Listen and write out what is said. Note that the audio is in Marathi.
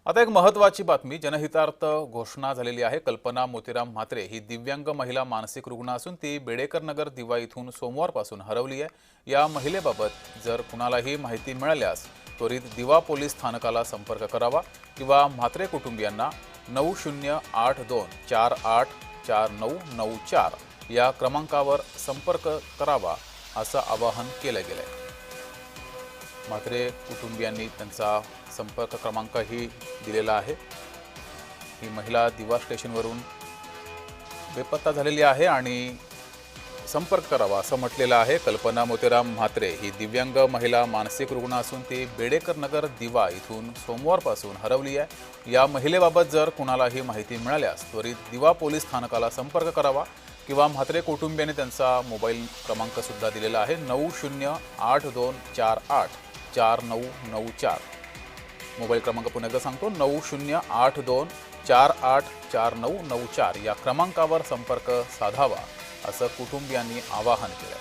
आता एक महत्त्वाची बातमी जनहितार्थ घोषणा झालेली आहे। कल्पना मोतीराम म्हात्रे ही दिव्यांग महिला मानसिक रुग्ण असून ती बेडेकर नगर दिवा इथून सोमवारपासून हरवली आहे। या महिलेबाबत जर कुणालाही माहिती मिळाल्यास त्वरित दिवा पोलीस स्थानकाला संपर्क करावा किंवा म्हात्रे कुटुंबियांना 9082484994 या क्रमांकावर संपर्क करावा असं आवाहन केलं गेलंय। म्हात्रे कुटुंबियांनी त्यांचा संपर्क क्रमांकही दिलेला आहे। ही महिला दिवा स्टेशनवरून बेपत्ता झालेली आहे आणि संपर्क करावा असं म्हटलेलं आहे। कल्पना मोतीराम म्हात्रे ही दिव्यांग महिला मानसिक रुग्ण असून ती बेडेकर नगर दिवा इथून सोमवारपासून हरवली आहे। या महिलेबाबत जर कुणालाही माहिती मिळाल्यास त्वरित दिवा पोलीस स्थानकाला संपर्क करावा किंवा म्हात्रे कुटुंबियांनी त्यांचा मोबाईल क्रमांक सुद्धा दिलेला आहे 9082484994। मोबाईल क्रमांक पुन्हा एकदा सांगतो 9082484994 या क्रमांकावर संपर्क साधावा असं कुटुंबियांनी आवाहन केलं।